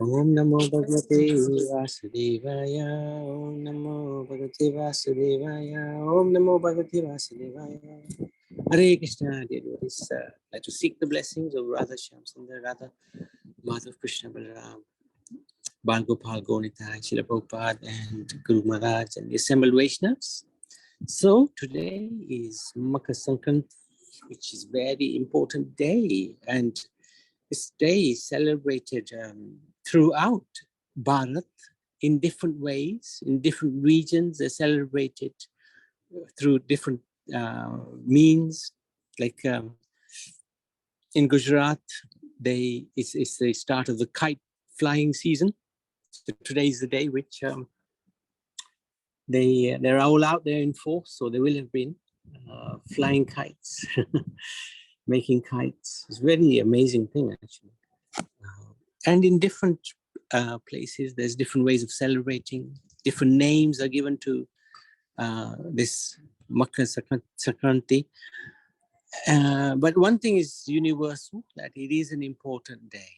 Om Namo Bhagavate Vasudevaya. Om Namo Bhagavate Vasudevaya. Om Namo Bhagavate Vasudevaya. Hare Krishna, dear devotees. Like to seek the blessings of Radha Shyamsundar, Radha, Madhav Krishna Balaram, Bal Gopal Gonita, Srila Prabhupada, and Guru Maharaj, and the assembled Vaishnavas. So today is Makar Sankranti, which is very important day, and this day is celebrated throughout Bharat in different ways, in different regions. They celebrate it through different means. Like in Gujarat, it's the start of the kite flying season. So today is the day which they're all out there in force, so they will have been flying kites, making kites. It's a very amazing thing, actually. And in different places, there's different ways of celebrating. Different names are given to this Makar Sankranti. But one thing is universal, that it is an important day.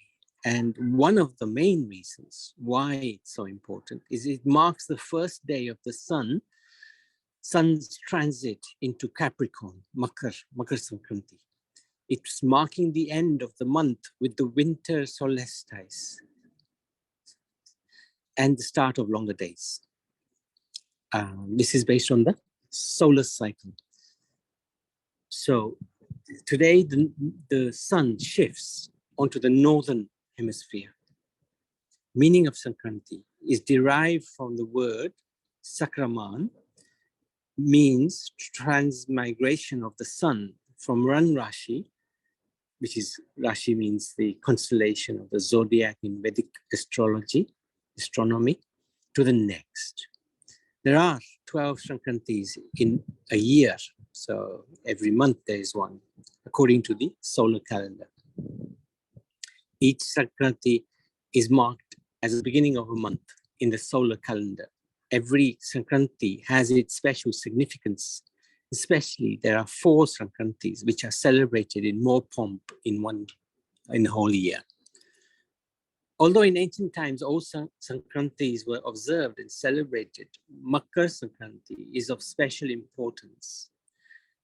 And one of the main reasons why it's so important is it marks the first day of the sun's transit into Capricorn, Makar Sankranti. It's marking the end of the month with the winter solstice and the start of longer days. This is based on the solar cycle. So today the sun shifts onto the northern hemisphere. Meaning of Sankranti is derived from the word Sakraman, means transmigration of the sun from one Rashi, which is, Rashi means the constellation of the zodiac in Vedic astronomy, to the next. There are 12 Sankrantis in a year, so every month there is one, according to the solar calendar. Each Sankranti is marked as the beginning of a month in the solar calendar. Every Sankranti has its special significance. Especially, there are 4 Sankrantis which are celebrated in more pomp in the whole year. Although in ancient times all Sankrantis were observed and celebrated, Makar Sankranti is of special importance,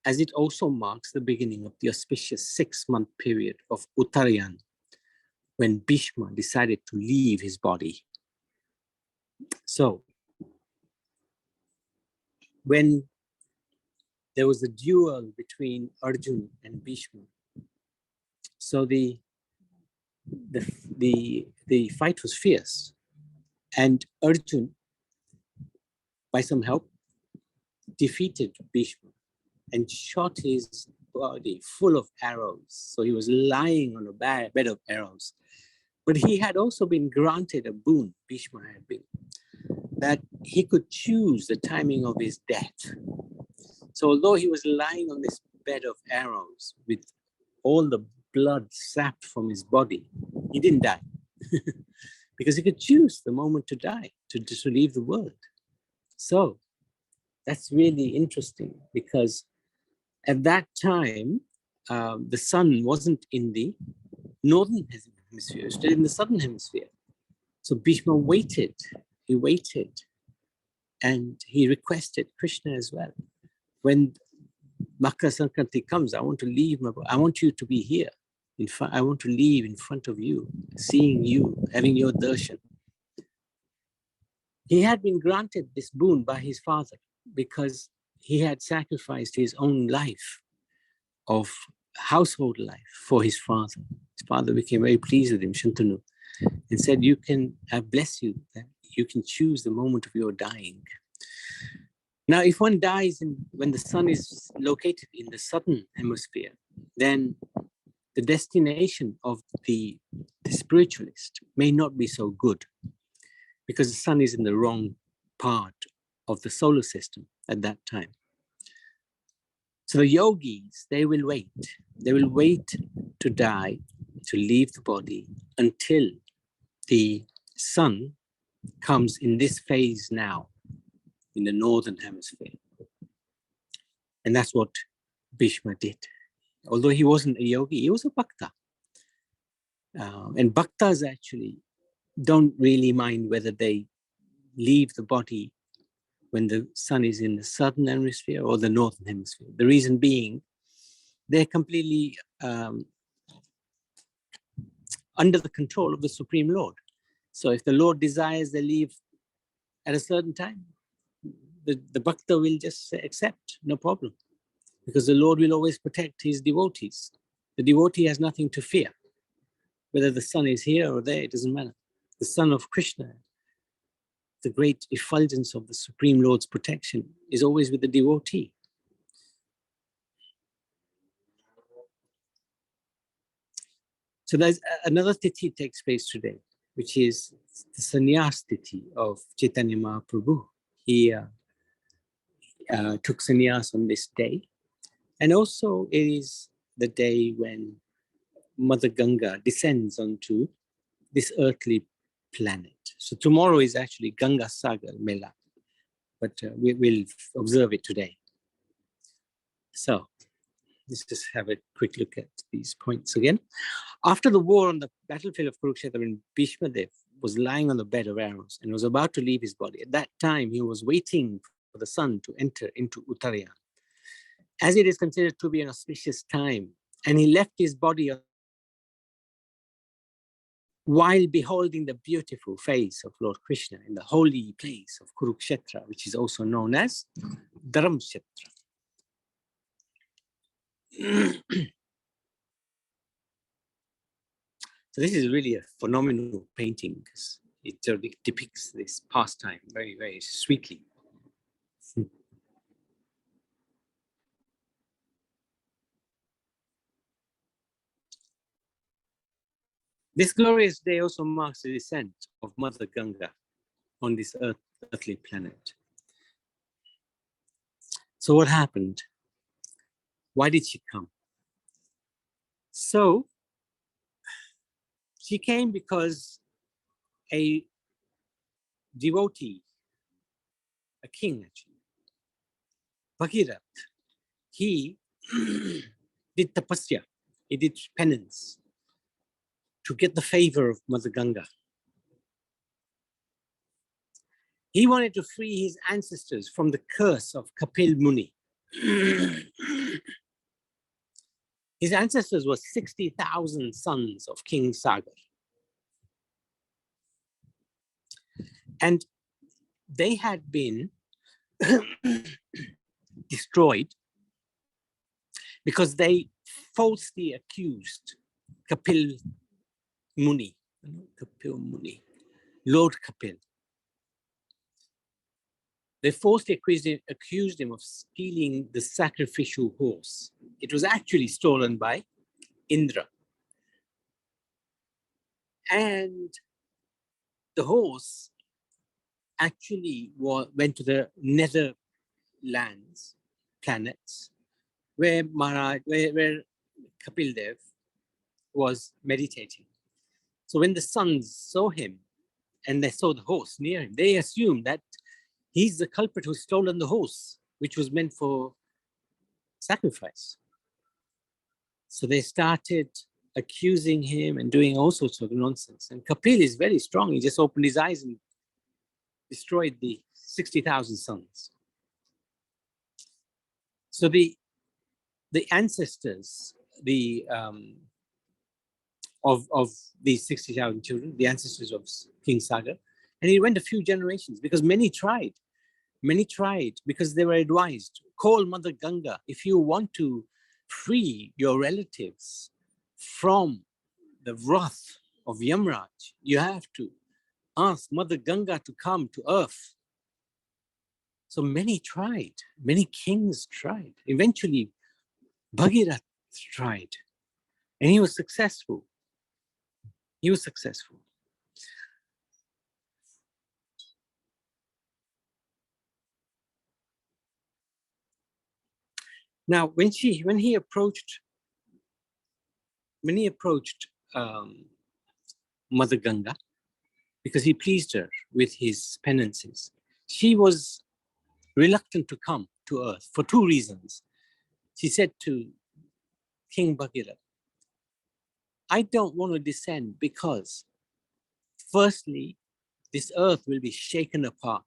as it also marks the beginning of the auspicious 6-month period of Uttarayan, when Bhishma decided to leave his body. So, when there was a duel between Arjuna and Bhishma, so the fight was fierce, and Arjuna, by some help, defeated Bhishma and shot his body full of arrows. So he was lying on a bed of arrows. But he had also been granted a boon, Bhishma had been, that he could choose the timing of his death. So although he was lying on this bed of arrows with all the blood sapped from his body, he didn't die. Because he could choose the moment to die, to leave the world. So that's really interesting, because at that time, the sun wasn't in the northern hemisphere, it was still in the southern hemisphere. So Bhishma waited, he waited, and he requested Krishna as well. When Makar Sankranti comes, I want to leave, I want you to be here. I want to leave in front of you, seeing you, having your darshan. He had been granted this boon by his father because he had sacrificed his own life of household life for his father. His father became very pleased with him, Shantanu, and said, I bless you, that you can choose the moment of your dying. Now, if one dies when the sun is located in the southern hemisphere, then the destination of the spiritualist may not be so good, because the sun is in the wrong part of the solar system at that time. So the yogis, they will wait. They will wait to die, to leave the body, until the sun comes in this phase now, in the northern hemisphere. And that's what Bhishma did. Although he wasn't a yogi, he was a bhakta. And bhaktas actually don't really mind whether they leave the body when the sun is in the southern hemisphere or the northern hemisphere. The reason being, they're completely under the control of the Supreme Lord. So if the Lord desires they leave at a certain time, the Bhakta will just accept, no problem. Because the Lord will always protect his devotees. The devotee has nothing to fear. Whether the sun is here or there, it doesn't matter. The son of Krishna, the great effulgence of the Supreme Lord's protection, is always with the devotee. So there's another tithi takes place today, which is the sannyas tithi of Chaitanya Mahaprabhu. He took sannyas on this day. And also it is the day when Mother Ganga descends onto this earthly planet. So tomorrow is actually Ganga Sagar Mela, but we'll observe it today. So let's just have a quick look at these points again. After the war on the battlefield of Kurukshetra, when Bhishma Dev was lying on the bed of arrows and was about to leave his body, at that time he was waiting for the sun to enter into Uttarayan, as it is considered to be an auspicious time, and he left his body while beholding the beautiful face of Lord Krishna in the holy place of Kurukshetra, which is also known as Dharamkshetra. So this is really a phenomenal painting because it depicts this pastime very, very sweetly. This glorious day also marks the descent of Mother Ganga on this earthly planet. So what happened? Why did she come? So she came because a devotee, a king actually, Bhagirath, he did tapasya, he did penance to get the favor of Mother Ganga. He wanted to free his ancestors from the curse of Kapil Muni. His ancestors were 60,000 sons of King Sagar. And they had been destroyed because they falsely accused Kapil Muni, Lord Kapil. They falsely accused him of stealing the sacrificial horse. It was actually stolen by Indra. And the horse actually went to the nether lands, planets, where Kapil Dev was meditating. So when the sons saw him and they saw the horse near him, they assumed that he's the culprit who's stolen the horse, which was meant for sacrifice. So they started accusing him and doing all sorts of nonsense. And Kapil is very strong. He just opened his eyes and destroyed the 60,000 sons. So the ancestors, of these 60,000 children, the ancestors of King Sagar, and it went a few generations because many tried because they were advised, call Mother Ganga if you want to free your relatives from the wrath of Yamraj. You have to ask Mother Ganga to come to earth. So many tried, many kings tried. Eventually, Bhagirath tried, and he was successful. He was successful. Now, when he approached Mother Ganga, because he pleased her with his penances, she was reluctant to come to earth for two reasons. She said to King Bhagirath, I don't want to descend because Firstly, this earth will be shaken apart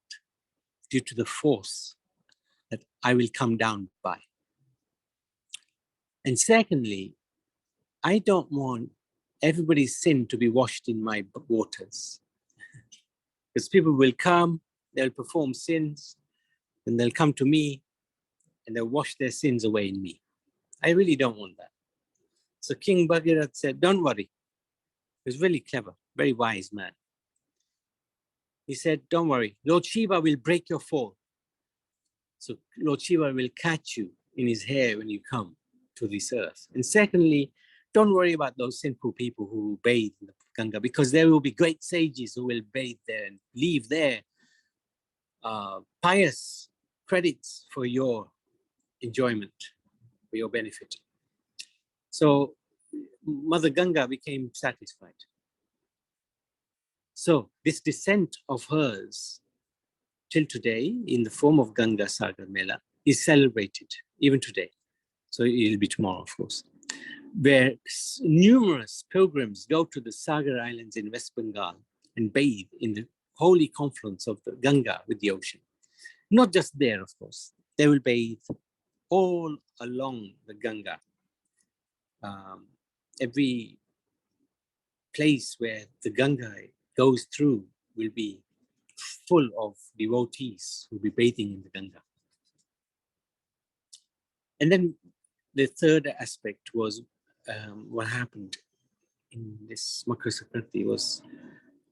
due to the force that I will come down by. And secondly, I don't want everybody's sin to be washed in my waters. Because people will come, they'll perform sins, and they'll come to me, and they'll wash their sins away in me. I really don't want that. So King Bhagirath said, don't worry. He was really clever, very wise man. He said, don't worry, Lord Shiva will break your fall. So Lord Shiva will catch you in his hair when you come to this earth. And secondly, don't worry about those sinful people who bathe in the Ganga, because there will be great sages who will bathe there and leave their pious credits for your enjoyment, for your benefit. So Mother Ganga became satisfied. So this descent of hers till today in the form of Ganga Sagar Mela is celebrated even today. So it'll be tomorrow, of course, where numerous pilgrims go to the Sagar Islands in West Bengal and bathe in the holy confluence of the Ganga with the ocean. Not just there, of course. They will bathe all along the Ganga. Every place where the Ganga goes through will be full of devotees who will be bathing in the Ganga. And then the third aspect was what happened in this Makar Sankranti was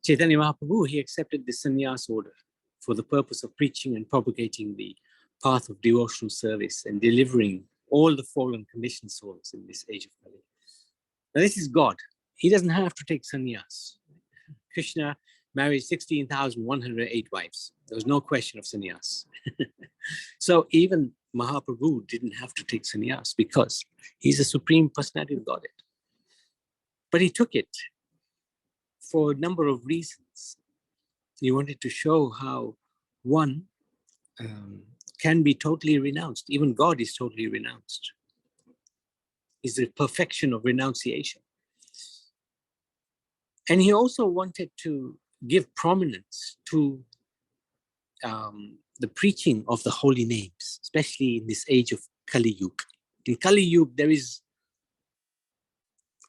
Chaitanya Mahaprabhu, he accepted the sannyas order for the purpose of preaching and propagating the path of devotional service and delivering all the fallen conditioned souls in this age of Kali. Now this is God. He doesn't have to take sannyas. Krishna married 16,108 wives. There was no question of sannyas. So even Mahaprabhu didn't have to take sannyas because he's a supreme personality of Godhead. But he took it for a number of reasons. He wanted to show how one can be totally renounced. Even God is totally renounced. Is the perfection of renunciation. And he also wanted to give prominence to the preaching of the holy names, especially in this age of Kali Yuga. In Kali Yuga, there is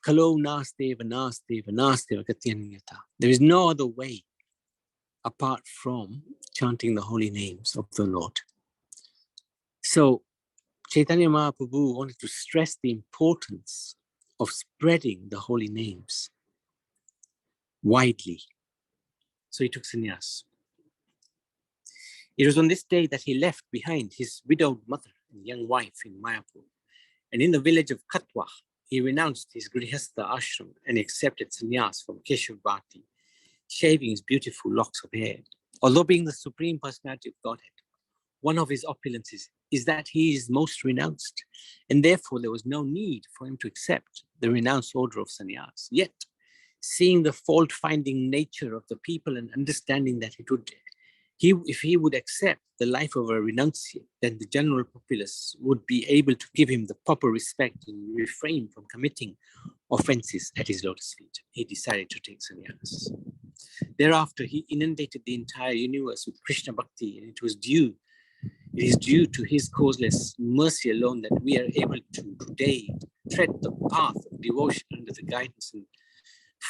Kalo Nasteva Nasteva Nasteva Katyanyata. There is no other way apart from chanting the holy names of the Lord. So Chaitanya Mahaprabhu wanted to stress the importance of spreading the holy names widely. So he took sannyas. It was on this day that he left behind his widowed mother and young wife in Mayapur. And in the village of Katwa, he renounced his Grihastha ashram and accepted sannyas from Keshav Bhakti, shaving his beautiful locks of hair. Although being the supreme personality of Godhead, one of his opulences is that he is most renounced, and therefore there was no need for him to accept the renounced order of sannyas. Yet, seeing the fault-finding nature of the people and understanding that if he would accept the life of a renunciate, then the general populace would be able to give him the proper respect and refrain from committing offenses at his lotus feet. He decided to take sannyas. Thereafter, he inundated the entire universe with Krishna Bhakti, and it is due to his causeless mercy alone that we are able to today tread the path of devotion under the guidance and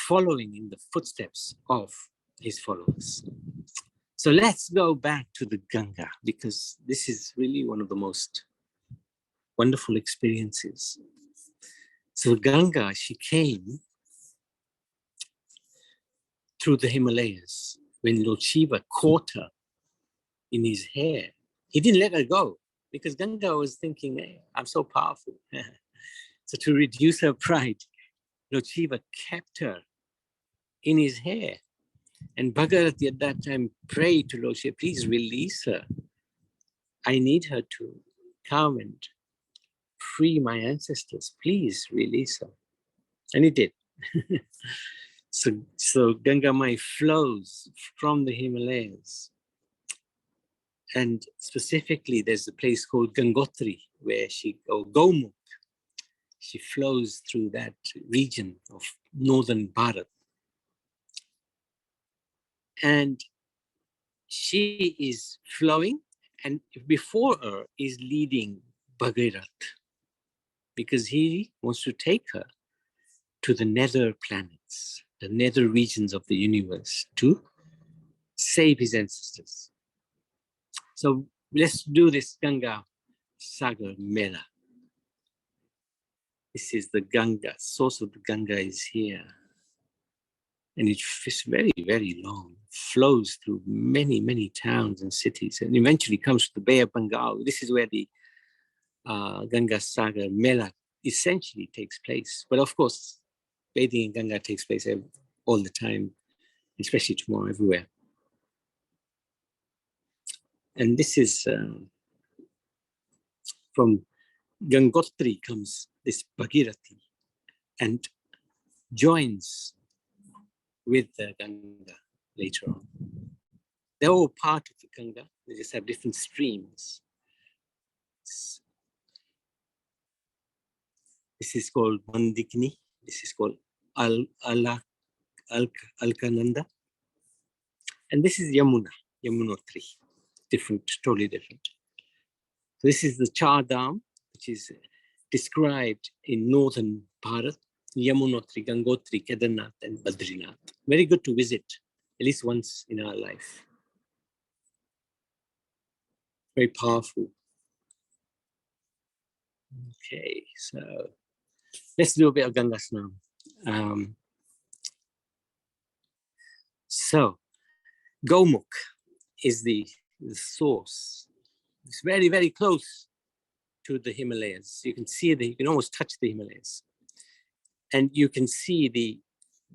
following in the footsteps of his followers. So let's go back to the Ganga, because this is really one of the most wonderful experiences. So Ganga, she came through the Himalayas when Lord Shiva caught her in his hair. He didn't let her go because Ganga was thinking, hey, I'm so powerful. So to reduce her pride, Lord Shiva kept her in his hair. And Bhagirath at that time prayed to Lord Shiva, please release her. I need her to come and free my ancestors. Please release her. And he did. So Ganga Mai flows from the Himalayas. And specifically, there's a place called Gangotri, where or Gomukh, she flows through that region of northern Bharat. And she is flowing, and before her is leading Bhagirath, because he wants to take her to the nether planets, the nether regions of the universe, to save his ancestors. So let's do this Ganga Sagar Mela. This is the Ganga, source of the Ganga is here. And it's very, very long, flows through many, many towns and cities, and eventually comes to the Bay of Bengal. This is where the Ganga Sagar Mela essentially takes place. But of course, bathing in Ganga takes place all the time, especially tomorrow, everywhere. And this is from Gangotri comes this Bhagirathi and joins with the Ganga later on. They're all part of the Ganga, they just have different streams. This is called Mandikini, this is called Alkananda, and this is Yamunotri, different, totally different. So this is the Char Dham, which is described in northern Bharat, Yamunotri, Gangotri, Kedarnath, and Badrinath. Very good to visit, at least once in our life. Very powerful. Okay, so let's do a bit of Ganga Snam. So, Gomukh is the source. It's very, very close to the Himalayas. You can see you can almost touch the Himalayas. And you can see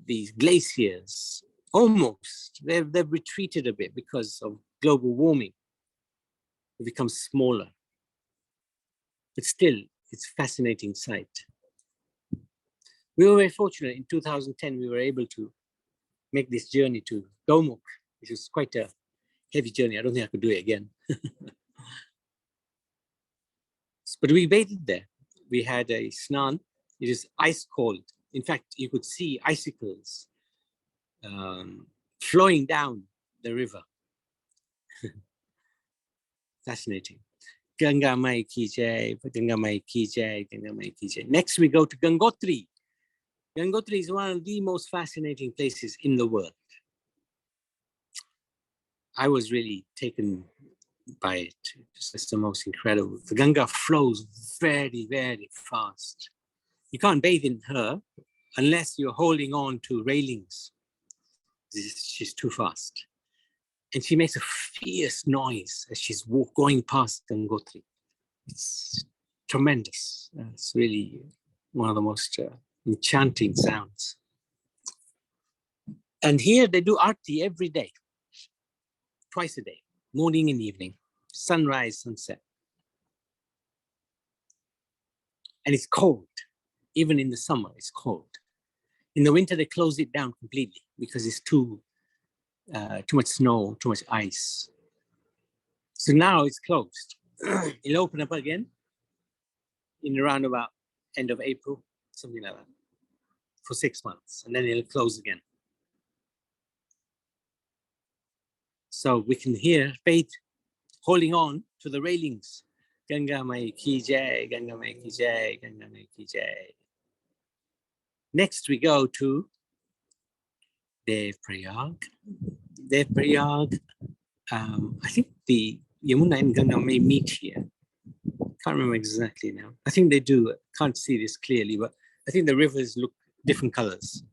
these glaciers, almost, they've retreated a bit because of global warming. They become smaller. But still, it's a fascinating sight. We were very fortunate. In 2010, we were able to make this journey to Gomukh, which was quite a heavy journey. I don't think I could do it again. But we bathed there. We had a snan. It is ice cold. In fact, you could see icicles flowing down the river. Fascinating. Ganga Mai Ki Jai, Ganga Mai Ki Jai, Ganga Mai Ki Jai. Next, we go to Gangotri. Gangotri is one of the most fascinating places in the world. I was really taken by it. It's just the most incredible. The Ganga flows very, very fast. You can't bathe in her unless you're holding on to railings. She's too fast. And she makes a fierce noise as she's going past Gangotri. It's tremendous. It's really one of the most enchanting sounds. And here they do arti every day, twice a day, morning and evening, sunrise, sunset. And it's cold. Even in the summer, it's cold. In the winter, they close it down completely because it's too much snow, too much ice. So now it's closed. It'll open up again in around about end of April, something like that, for 6 months, and then it'll close again. So we can hear faith holding on to the railings. Ganga Mai Ki Jai, Ganga Mai Ki Jai, Ganga Mai Ki Jai. Next, we go to Dev-Prayag. Dev-Prayag, I think the Yamuna and Ganga may meet here. Can't remember exactly now. I think they do. Can't see this clearly, but I think the rivers look different colors.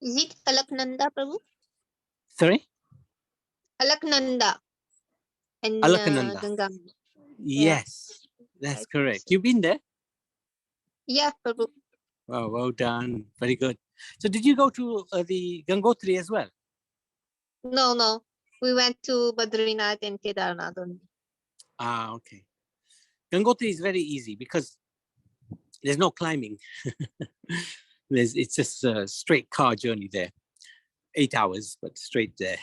Is it Alaknanda, Prabhu? Sorry? Alaknanda. And Alaknanda. Ganga. Yes, that's correct. You've been there? Yeah, Prabhu. Wow, well done. Very good. So did you go to the Gangotri as well? No. We went to Badrinath and Kedarnath only. Ah, okay. Gangotri is very easy because there's no climbing. It's just a straight car journey there. 8 hours, but straight there.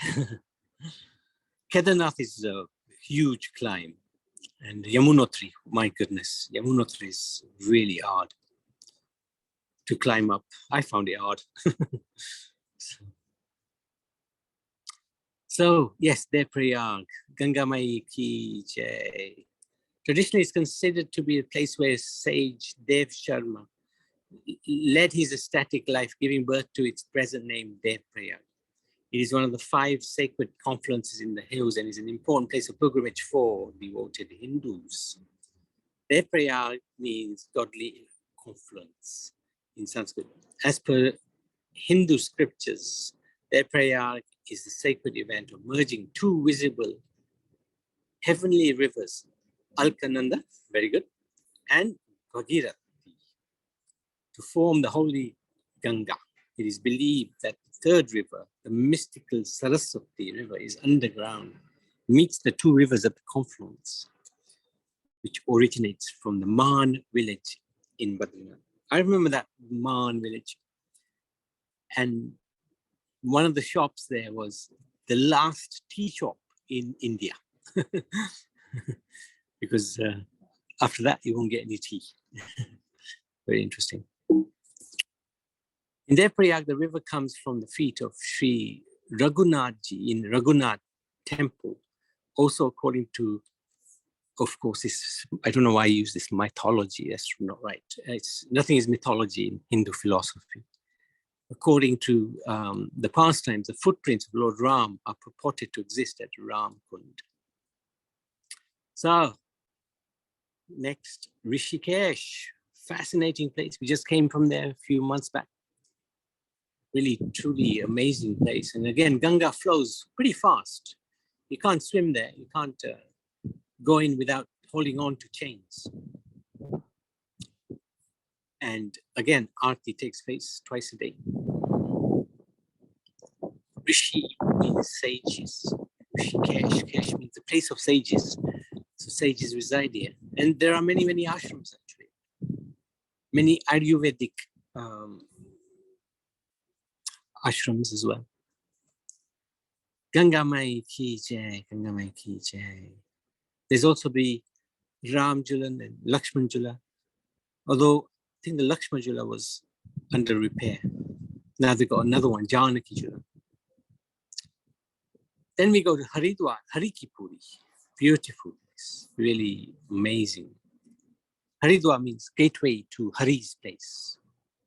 Kedarnath is a huge climb. And Yamunotri, my goodness, Yamunotri is really hard to climb up. I found it hard. So yes, Deprayag, Ganga Mai Ki Jai. Traditionally, it's considered to be a place where sage Dev Sharma led his ecstatic life, giving birth to its present name, Deprayag. It is one of the 5 sacred confluences in the hills and is an important place of pilgrimage for devoted Hindus. Deprayag means godly confluence in Sanskrit. As per Hindu scriptures, Deprayag is the sacred event of merging 2 visible heavenly rivers, Alkananda, very good, and Bhagirathi, to form the holy Ganga. It is believed that the 3rd river, the mystical Saraswati river, is underground, meets the 2 rivers at the confluence, which originates from the Man village in Badrinath. I remember that Man village. And one of the shops there was the last tea shop in India. Because after that, you won't get any tea. Very interesting. In Deprayag, the river comes from the feet of Sri Raghunathji in Raghunath temple. Also, according to, of course, this, I don't know why I use this mythology. That's not right. Nothing is mythology in Hindu philosophy. According to the pastimes, the footprints of Lord Ram are purported to exist at Ram Kund. So, next, Rishikesh. Fascinating place. We just came from there a few months back. Really, truly amazing place. And again, Ganga flows pretty fast. You can't swim there. You can't go in without holding on to chains. And again, Aarti takes place twice a day. Rishi means sages. Rishikesh. Kesh means the place of sages. So sages reside here. And there are many, many ashrams actually. Many Ayurvedic ashrams as well. Ganga Mai Ki Jai, Ganga Mai Ki Jai. There's also the Ram Julan and Lakshman Jula. Although I think the Lakshman Jula was under repair. Now they've got another one, Janaki Jula. Then we go to Haridwar, Harikipuri. Beautiful place, really amazing. Haridwar means gateway to Hari's place,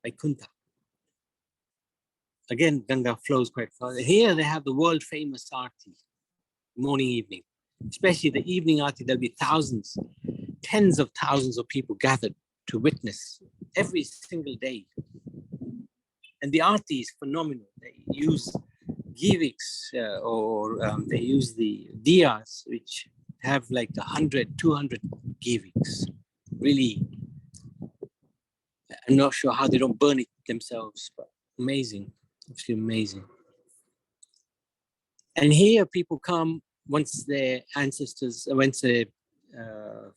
Vaikuntha. Again, Ganga flows quite far. Here they have the world famous Aarti, morning, evening. Especially the evening Aarti, there'll be thousands, tens of thousands of people gathered to witness every single day. And the Aarti is phenomenal. They use giviks they use the diyas, which have like 100, 200 giviks. Really, I'm not sure how they don't burn it themselves, but amazing, absolutely amazing. And here people come once their ancestors, once their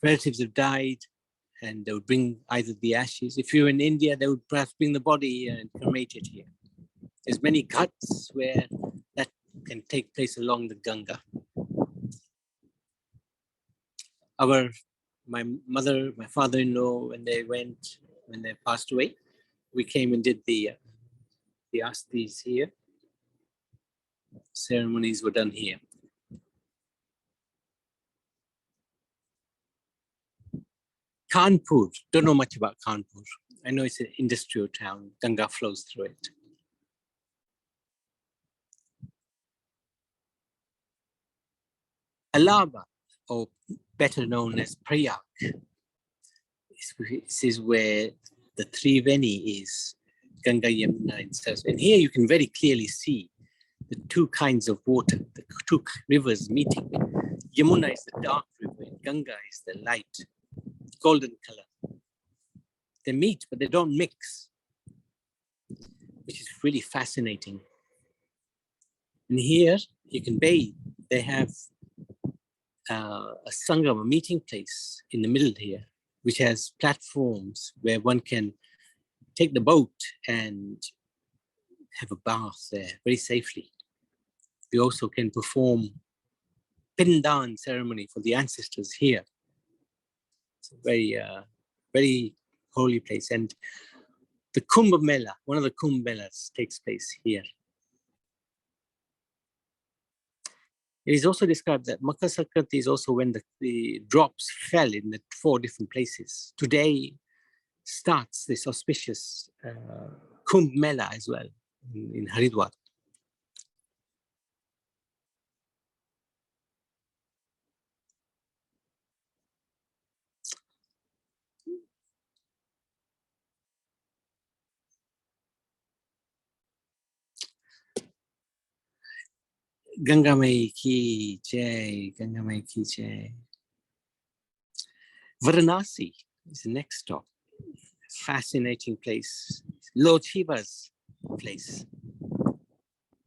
relatives have died, and they would bring either the ashes. If you're in India, they would perhaps bring the body here and cremate it here. There's many ghats where that can take place along the Ganga. My mother, my father-in-law, when they passed away, we came and did the astis here. Ceremonies were done here. Kanpur, don't know much about Kanpur. I know it's an industrial town. Ganga flows through it. Allahabad, or better known as Prayag, this is where the Triveni is, Ganga, Yamuna, and Saraswati. And here you can very clearly see the 2 kinds of water, the 2 rivers meeting. Yamuna is the dark river, and Ganga is the light, golden color. They meet, but they don't mix, which is really fascinating. And here you can bathe. They have a sangam, a meeting place in the middle here, which has platforms where one can take the boat and have a bath there very safely. We also can perform pindan ceremony for the ancestors here. It's a very, very holy place. And the Kumbh Mela, one of the Kumbh Melas takes place here. It is also described that Makar Sankranti is also when the drops fell in the 4 different places. Today starts this auspicious Kumbh Mela as well in Haridwar. Ganga Mai ki jai, Ganga Mai ki jai. Varanasi is the next stop. Fascinating place. Lord Shiva's place.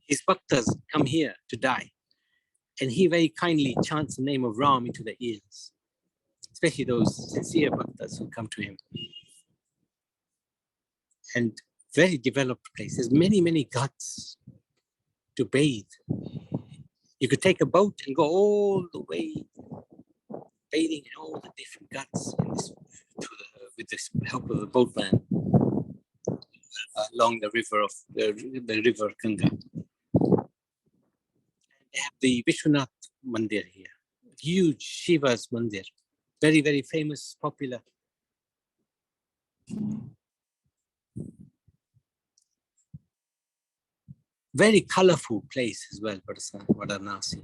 His bhaktas come here to die. And he very kindly chants the name of Ram into their ears. Especially those sincere bhaktas who come to him. And very developed place. There's many, many ghats to bathe. You could take a boat and go all the way, bathing in all the different ghats in this, with the help of the boatman along the river of the river Ganga. They have the Vishwanath Mandir here, huge Shiva's Mandir, very, very famous, popular. Very colorful place as well, Varanasi.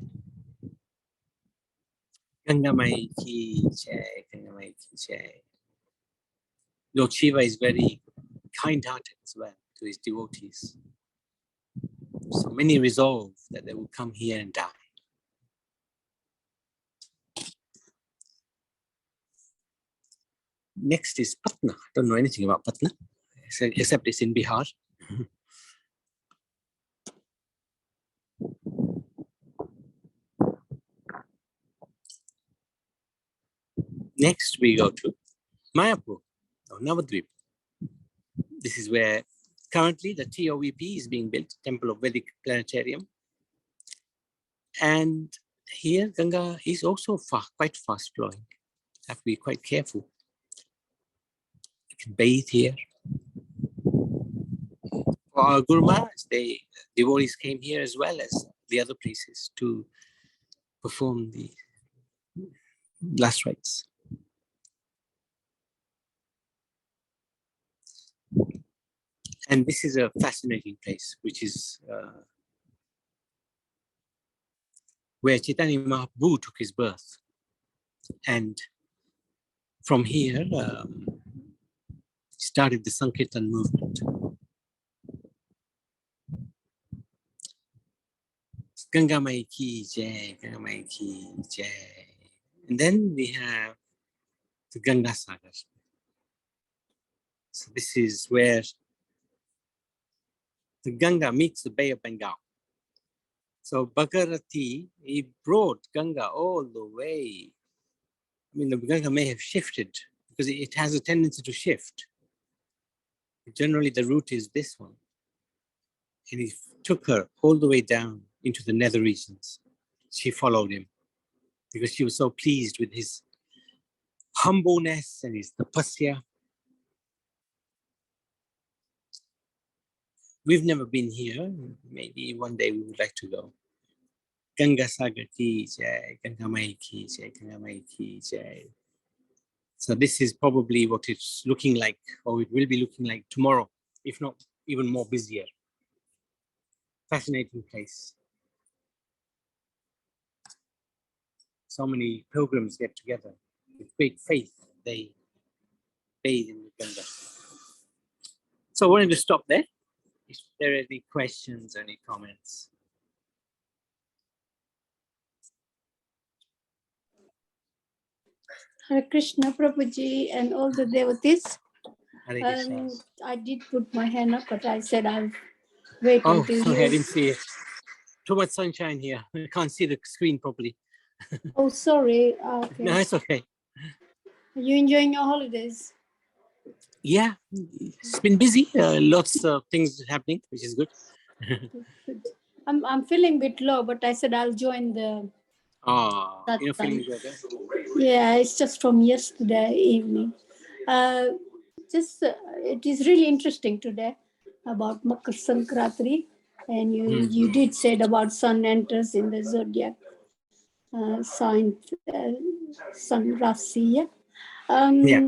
Ganga Mai ki jai, Ganga Mai ki jai. Lord Shiva is very kind-hearted as well to his devotees. So many resolve that they will come here and die. Next is Patna. I don't know anything about Patna, except it's in Bihar. Next we go to Mayapur, or Navadvip. This is where currently the TOVP is being built, Temple of Vedic Planetarium. And here Ganga is also quite fast flowing. Have to be quite careful. You can bathe here. For our Guru Maharaj, devotees came here as well as the other places to perform the last rites. And this is a fascinating place, which is where Chaitanya Mahaprabhu took his birth. And from here, started the Sankirtan movement. Ganga Mai ki jai, Ganga Mai ki jai. And then we have the Ganga Sagar. So this is where the Ganga meets the Bay of Bengal. So Bhagirathi, he brought Ganga all the way. I mean, the Ganga may have shifted because it has a tendency to shift. Generally, the route is this one. And he took her all the way down into the nether regions. She followed him because she was so pleased with his humbleness and his tapasya. We've never been here. Maybe one day we would like to go. Ganga Sagar ki jai, Ganga Mai ki jai, Ganga Mai ki jai. So this is probably what it's looking like, or it will be looking like tomorrow, if not even more busier. Fascinating place. So many pilgrims get together with great faith. They bathe in the Ganga. So we're going to stop there. If there are any questions, any comments. Hare Krishna, Prabhuji, and all the devotees. Hare Krishna. I did put my hand up, but I said I'll wait until sorry, I didn't see it. Too much sunshine here. I can't see the screen properly. Oh, sorry. Okay. No, it's okay. Are you enjoying your holidays? Yeah, it's been busy. Lots of things happening, which is good. I'm feeling a bit low, but I said I'll join the. You're feeling better? Yeah, it's just from yesterday evening. just it is really interesting today about Makar Sankranti, and you did said about sun enters in the zodiac sign, sun rasi. Yeah? Yeah.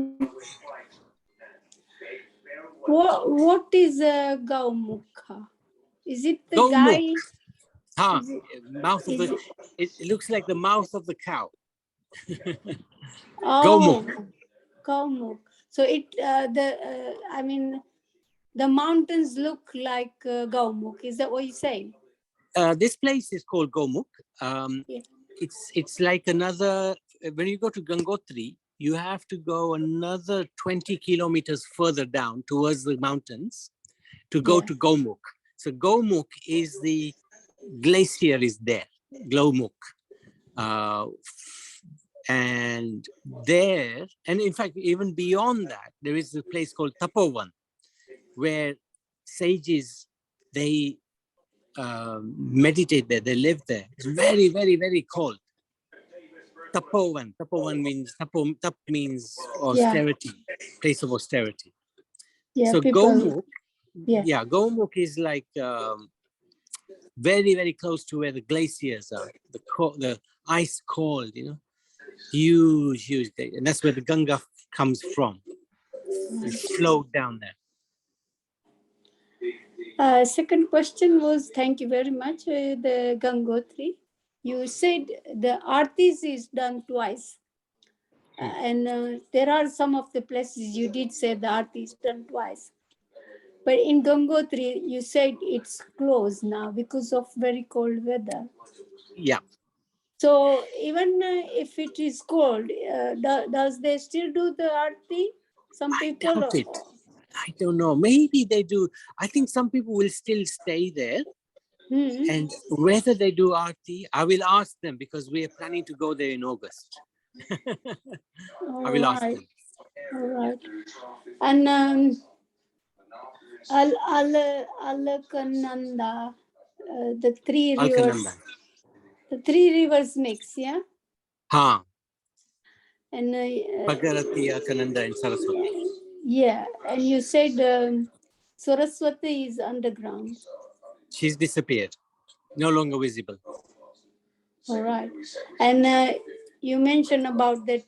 What is a Gaumukha? Is it the Gomuk. guy? Ha, Is it, mouth of is the, it, it looks like the mouth of the cow. oh, Gomuk. Gaumukh. So I mean, the mountains look like Gaumukh. Is that what you're saying? This place is called Gomuk. Yeah. It's like another, when you go to Gangotri, you have to go another 20 kilometers further down towards the mountains to go Yeah. to Gomuk. So Gomuk is the glacier is there, Glomuk. And there, and in fact, even beyond that, there is a place called Tapovan, where sages, they meditate there, they live there. It's very, very, very cold. Tapovan. Tapovan means, tap means austerity, place of austerity. Yeah. So People. Gomuk, Yeah. Gomuk is like very, very close to where the glaciers are, the ice cold, huge, huge. And that's where the Ganga comes from. It's flowed down there. Second question was, thank you very much, the Gangotri. You said the artis is done twice. And there are some of the places you did say the arti is done twice. But in Gangotri, you said it's closed now because of very cold weather. Yeah. So even if it is cold, does they still do the arti? Some people. I doubt it. I don't know. Maybe they do. I think some people will still stay there. And whether they do arti, I will ask them because we are planning to go there in August. I will ask them. All right. And Alakananda, the three rivers. Alkananda. The three rivers mix, yeah? Ha. And Bhagarathi, Alkananda, and Saraswati. yeah, and you said Saraswati is underground. She's disappeared. No longer visible. All right. And you mentioned about that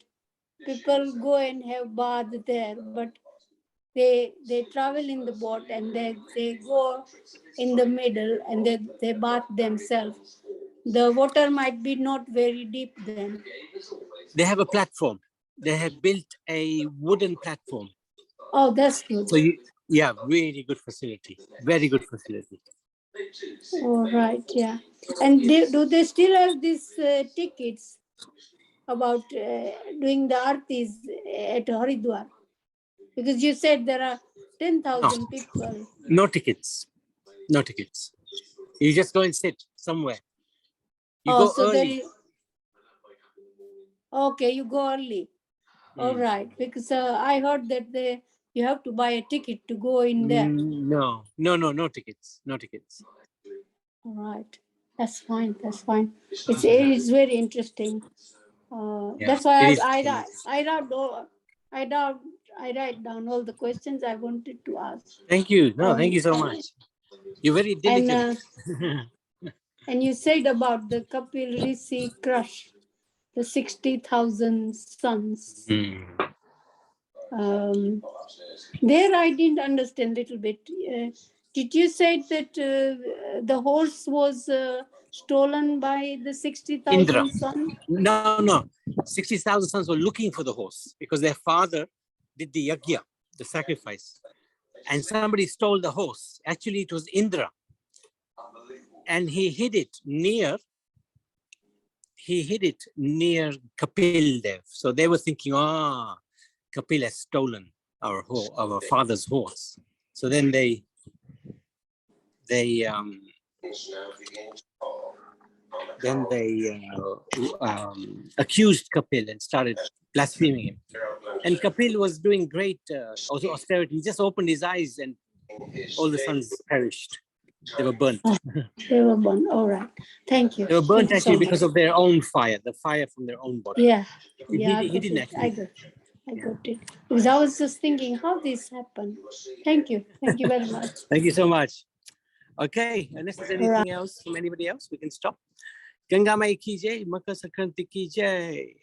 people go and have bath there, but they travel in the boat and they go in the middle and they bath themselves. The water might be not very deep then. They have a platform. They have built a wooden platform. Oh, that's good. So really good facility. Very good facility. All right, yeah. And do they still have these tickets about doing the artis at Haridwar? Because you said there are 10,000 people. No tickets. No tickets. You just go and sit somewhere. You go so early. Okay, you go early. All right, because I heard that you have to buy a ticket to go in there. No tickets. No tickets. All right, that's fine. That's fine. It's very interesting. That's why I write down all the questions I wanted to ask. Thank you. No, thank you so much. You're very diligent. And you said about the Kapil Rishi crush, the 60,000 suns. There I didn't understand a little bit. Did you say that the horse was stolen by the 60,000 sons? No. 60,000 sons were looking for the horse because their father did the yagya, the sacrifice. And somebody stole the horse. Actually, it was Indra. And he hid it near Kapil Dev. So they were thinking, Kapil has stolen our father's horse. So then they accused Kapil and started blaspheming him. And Kapil was doing great austerity. He just opened his eyes and all the sons perished. They were burnt. They were burnt. All right. Thank you. They were burnt actually because of their own fire, the fire from their own body. Yeah. He didn't actually. I got it. I got it. Because I was just thinking how this happened. Thank you very much. Thank you so much. Okay, unless there's anything else from anybody else, we can stop. Ganga Mai ki jai, Makar Sankranti ki jai.